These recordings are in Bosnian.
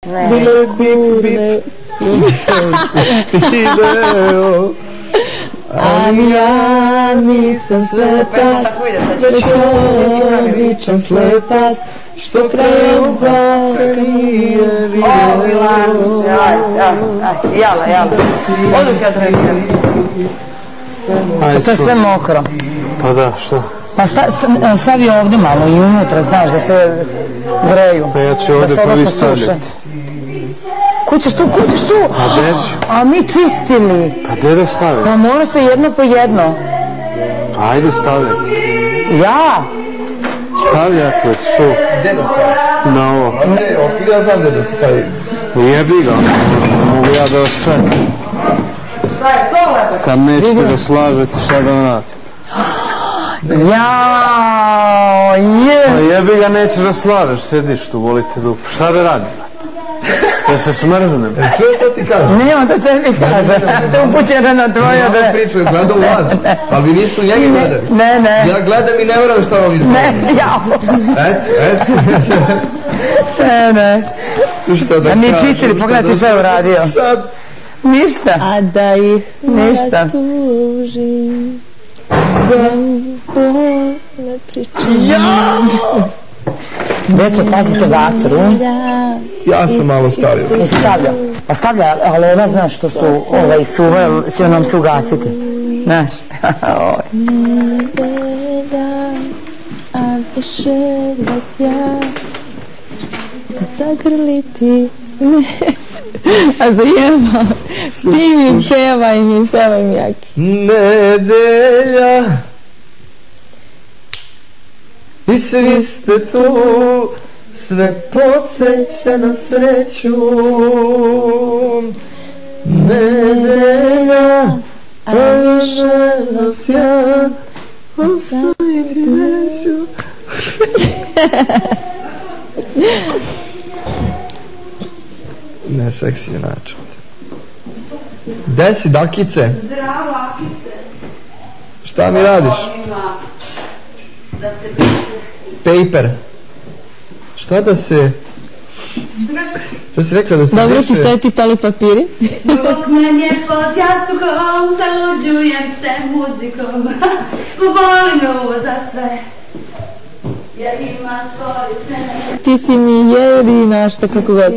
bile burne video, ali ja nisam svetac, već običan slepac, što krajem baka nije vidio. O, Milanus, ajde, jala. Oduk ja zrebijem. To je sve mokro. Pa da, što? Pa stavi ovdje malo i unutra, znaš, da se greju. Pa ja ću ovdje prvi stavljati. Kućeš tu? A gdje ću? A mi čistili. Pa gdje da stavim? Pa mora se jedno po jedno. Pa ajde stavljati. Ja? Stavi ako već tu. Gdje da stavim? Na ovo. A ne, otkud ja znam gdje da se stavi. Jebi ga, mogu ja da vas čekam. Kad nećete da slažete, šta da vam radim? Jao, je. Pa jebi ga, nećeš da slažeš, sediš tu, volite dupu. Šta da radim? Ja se smrznem. Čuješ što ti kažem? Ne, on to tebi kaže. To upućeno na tvoje Ja vam priču, gledam u vas, ali vi niste u njega gledali. Ne. Ja gledam i ne vjerujem šta vam izgledam. Ne, jao. Eto. Ne. Što da A mi kažem, čistili, pogledaj šta je uradio. Sad. Ništa. A da ih Ništa. rastužim, da ne pričam. Djeco, pazite vatru. Ja sam malo stavio. Nisi stavljao? Pa stavlja, ali ona znaš što su suve, će nam se ugasiti. Znaš? A više vas ja zagrliti ne. A zajeba, ti mi pevaj mi jaki. Nedelja i svi ste tu, sve podsjeća na sreću. Nedelja, a više nas ja ostaviti neću. Ne, seksi je način. Gde si, Dakice? Zdravo, Akice. Šta mi radiš? Da se piše. Paper. Šta da se... Šta si rekla da se Dobro ti piše? stoje ti pali papiri. Dok menješ pod jastukom, zaluđujem s te muzikom. Volim za sve. Ja imam svoju sve. Ti si mi jedina šta kako god.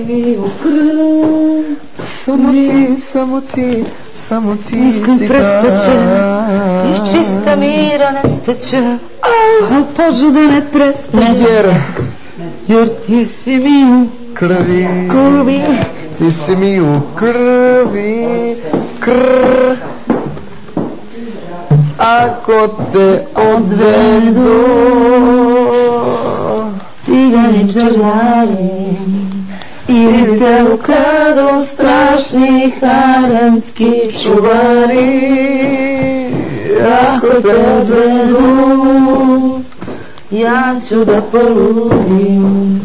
Samo ti Mislim si prestaće, iz čista mira nestaće, a požuda ne prestaće, jer ti si mi u krvi. Ti si mi u krvi. Ako te odvedu cigani čarljari, ili te ukradu strašni haremski čuvari. Ako te odvedu, ja ću da poludim.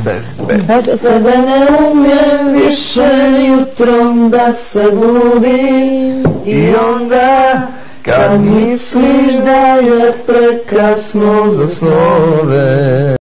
Bez. Bez tebe ne umijem više jutrom da se budim. I onda kad misliš da je prekasno za snove,